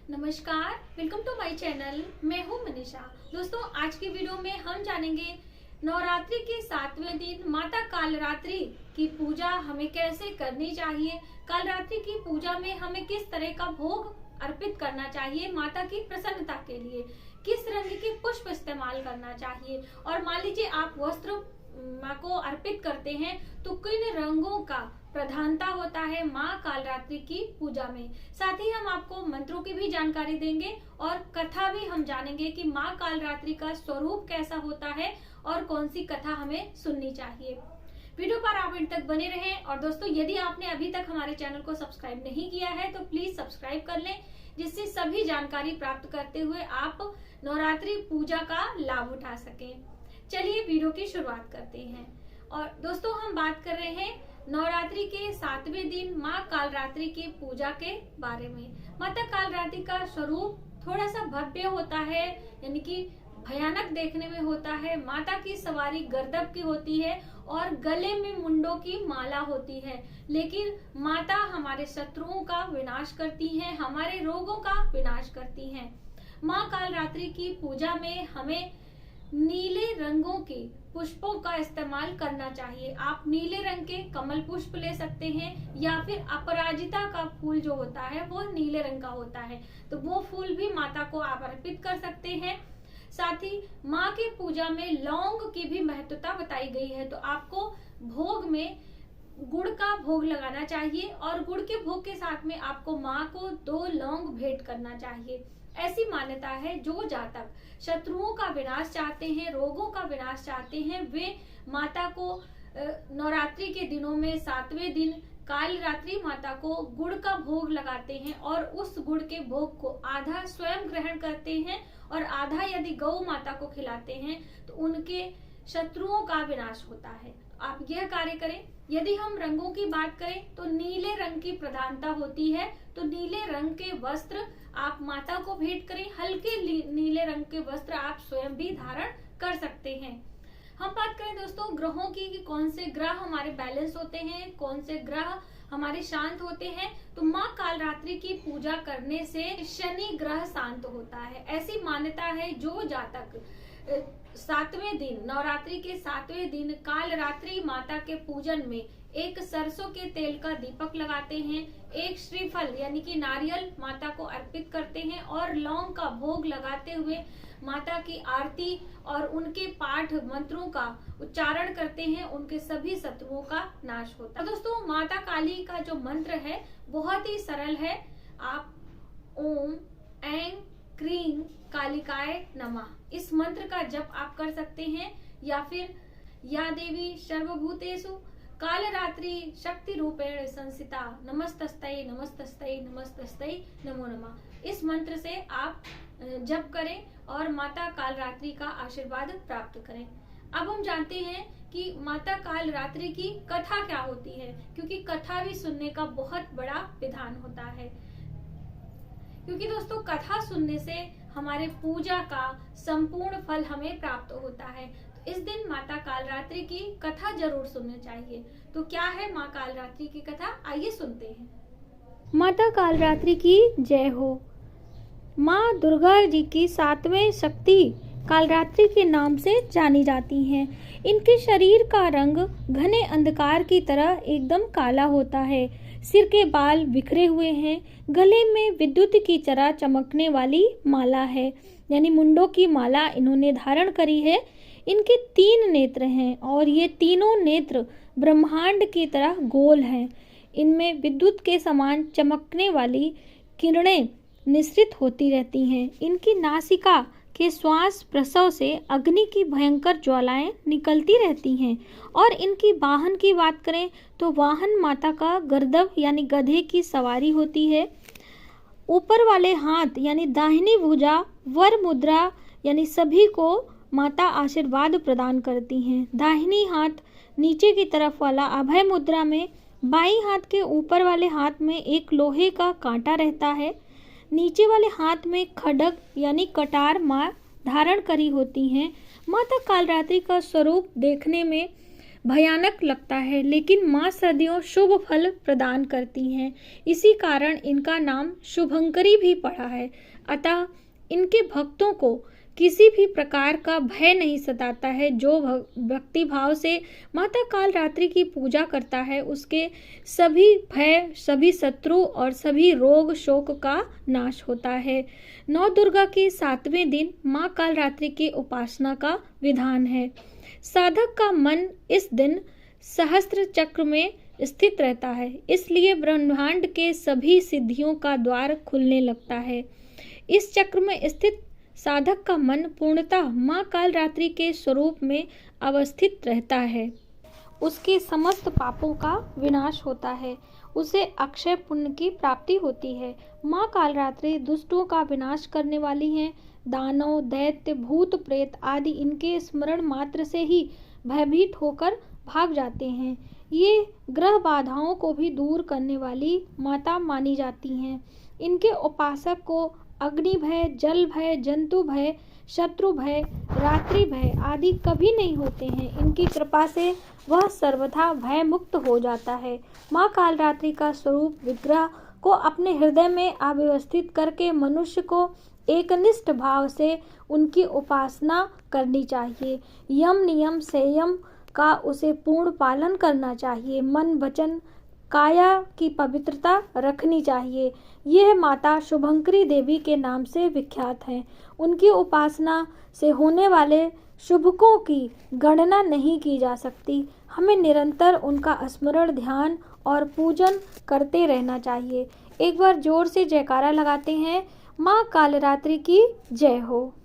नमस्कार, welcome to my channel. मैं हूं मनीषा। दोस्तों, आज की वीडियो में हम जानेंगे नवरात्रि के 7वें दिन माता कालरात्रि की पूजा हमें कैसे करनी चाहिए। कालरात्रि की पूजा में हमें किस तरह का भोग अर्पित करना चाहिए, माता की प्रसन्नता के लिए किस रंग के पुष्प इस्तेमाल करना चाहिए, और मान लीजिए आप वस्त्र माँ को अर्पित करते हैं तो किन रंगों का प्रधानता होता है माँ कालरात्रि की पूजा में। साथ ही हम आपको मंत्रों की भी जानकारी देंगे और कथा भी हम जानेंगे कि माँ कालरात्रि का स्वरूप कैसा होता है और कौन सी कथा हमें सुननी चाहिए। वीडियो पर आप अंत तक बने रहें। और दोस्तों, यदि आपने अभी तक हमारे चैनल को सब्सक्राइब नहीं किया है तो प्लीज सब्सक्राइब कर लें, जिससे सभी जानकारी प्राप्त करते हुए आप नवरात्रि पूजा का लाभ उठा सकें। चलिए वीडियो की शुरुआत करते हैं। और दोस्तों, हम बात कर रहे हैं नवरात्रि के 7वें दिन माँ कालरात्रि की पूजा के बारे में। माता कालरात्रि का स्वरूप थोड़ा सा भव्य होता है, यानी कि भयानक देखने में होता है। माता की सवारी गर्दभ की होती है और गले में मुंडों की माला होती है। लेकिन माता हमारे शत्रुओं का विनाश करती हैं, हमारे रोगों का विनाश करती हैं। माँ कालरात्रि की पूजा में हमें नीले रंगों के पुष्पों का इस्तेमाल करना चाहिए। आप नीले रंग के कमल पुष्प ले सकते हैं, या फिर अपराजिता का फूल जो होता है वो नीले रंग का होता है, तो वो फूल भी माता को आप अर्पित कर सकते हैं। साथ ही माँ की पूजा में लौंग की भी महत्वता बताई गई है, तो आपको भोग में गुड़ का भोग लगाना चाहिए और गुड़ के भोग के साथ में आपको माँ को 2 लौंग भेंट करना चाहिए। ऐसी मान्यता है जो जातक शत्रुओं का विनाश चाहते हैं, रोगों का विनाश चाहते हैं, वे माता को नवरात्रि के दिनों में 7वें दिन कालरात्रि माता को गुड़ का भोग लगाते हैं और उस गुड़ के भोग को आधा स्वयं ग्रहण करते हैं और आधा यदि गौ माता को खिलाते हैं तो उनके शत्रुओं का विनाश होता है। आप यह कार्य करें। यदि हम रंगों की बात करें तो नीले रंग की प्रधानता होती है, तो नीले रंग के वस्त्र आप माता को भेंट करें। हल्के नीले रंग के वस्त्र आप स्वयं भी धारण कर सकते हैं। हम बात करें दोस्तों ग्रहों की कि कौन से ग्रह हमारे बैलेंस होते हैं, कौन से ग्रह हमारे शांत होते हैं, तो माँ कालरात्रि की पूजा करने से शनि ग्रह शांत होता है। ऐसी मान्यता है जो जातक 7वें दिन नवरात्रि के 7वें दिन कालरात्रि माता के पूजन में एक सरसों के तेल का दीपक लगाते हैं, एक श्रीफल यानी कि नारियल माता को अर्पित करते हैं और लौंग का भोग लगाते हुए माता की आरती और उनके पाठ मंत्रों का उच्चारण करते हैं, उनके सभी शत्रुओं का नाश होता है। दोस्तों, माता काली का जो मंत्र है बहुत ही सरल है। आप ओम ऐं क्रीं कालिकाय नमः इस मंत्र का जप आप कर सकते हैं, या फिर या देवी सर्वभूतेषु कालरात्रि शक्ति रूपेण संस्थिता नमस्तस्तै नमस्तस्तै नमस्तस्तै नमो नमः इस मंत्र से आप जप करें और माता कालरात्रि का आशीर्वाद प्राप्त करें। अब हम जानते हैं कि माता कालरात्रि की कथा क्या होती है, क्योंकि कथा भी सुनने का बहुत बड़ा विधान होता है। क्योंकि दोस्तों, कथा सुनने से हमारे पूजा का संपूर्ण फल हमें प्राप्त होता है। तो इस दिन माता कालरात्रि की कथा जरूर सुननी चाहिए। तो क्या है माँ कालरात्रि की कथा, आइए सुनते हैं। माता कालरात्रि की जय हो। माँ दुर्गा जी की 7वें शक्ति कालरात्रि के नाम से जानी जाती हैं। इनके शरीर का रंग घने अंधकार की तरह एकदम काला होता है। सिर के बाल बिखरे हुए हैं। गले में विद्युत की तरह चमकने वाली माला है, यानी मुंडों की माला इन्होंने धारण करी है। इनके 3 नेत्र हैं और ये तीनों नेत्र ब्रह्मांड की तरह गोल हैं। इनमें विद्युत के समान चमकने वाली किरणें निसृत होती रहती हैं। इनकी नासिका के श्वास प्रसव से अग्नि की भयंकर ज्वालाएं निकलती रहती हैं। और इनकी वाहन की बात करें तो वाहन माता का गर्दभ यानी गधे की सवारी होती है। ऊपर वाले हाथ यानी दाहिनी भुजा वर मुद्रा यानी सभी को माता आशीर्वाद प्रदान करती हैं। दाहिनी हाथ नीचे की तरफ वाला अभय मुद्रा में, बाईं हाथ के ऊपर वाले हाथ में एक लोहे का कांटा रहता है। नीचे वाले हाथ में खड्ग यानी कटार माँ धारण करी होती हैं। माता कालरात्रि का स्वरूप देखने में भयानक लगता है, लेकिन माँ सदियों शुभ फल प्रदान करती हैं। इसी कारण इनका नाम शुभंकरी भी पड़ा है। अतः इनके भक्तों को किसी भी प्रकार का भय नहीं सताता है। जो भक्ति भाव से माता कालरात्रि की पूजा करता है, उसके सभी भय, सभी शत्रु और सभी रोग शोक का नाश होता है। नौ दुर्गा के 7वें दिन माँ कालरात्रि की उपासना का विधान है। साधक का मन इस दिन सहस्त्र चक्र में स्थित रहता है, इसलिए ब्रह्मांड के सभी सिद्धियों का द्वार खुलने लगता है। इस चक्र में स्थित साधक का मन पूर्णतः माँ कालरात्रि के स्वरूप में अवस्थित रहता है। उसके समस्त पापों का विनाश होता है, उसे अक्षय पुण्य की प्राप्ति होती है। माँ कालरात्रि दुष्टों का विनाश करने वाली हैं। दानव, दैत्य, भूत, प्रेत आदि इनके स्मरण मात्र से ही भयभीत होकर भाग जाते हैं। ये ग्रह बाधाओं को भी दूर करने वाली माता मानी जाती हैं। इनके उपासक को अग्नि भय, जल भय, जंतु भय, शत्रु भय, रात्रि भय आदि कभी नहीं होते हैं। इनकी कृपा से वह सर्वथा भय मुक्त हो जाता है। माँ कालरात्रि का स्वरूप विग्रह को अपने हृदय में अव्यवस्थित करके मनुष्य को एकनिष्ठ भाव से उनकी उपासना करनी चाहिए। यम नियम संयम का उसे पूर्ण पालन करना चाहिए। मन, वचन, काया की पवित्रता रखनी चाहिए। यह माता शुभंकरी देवी के नाम से विख्यात है। उनकी उपासना से होने वाले शुभकों की गणना नहीं की जा सकती। हमें निरंतर उनका स्मरण, ध्यान और पूजन करते रहना चाहिए। एक बार जोर से जयकारा लगाते हैं। माँ कालरात्रि की जय हो।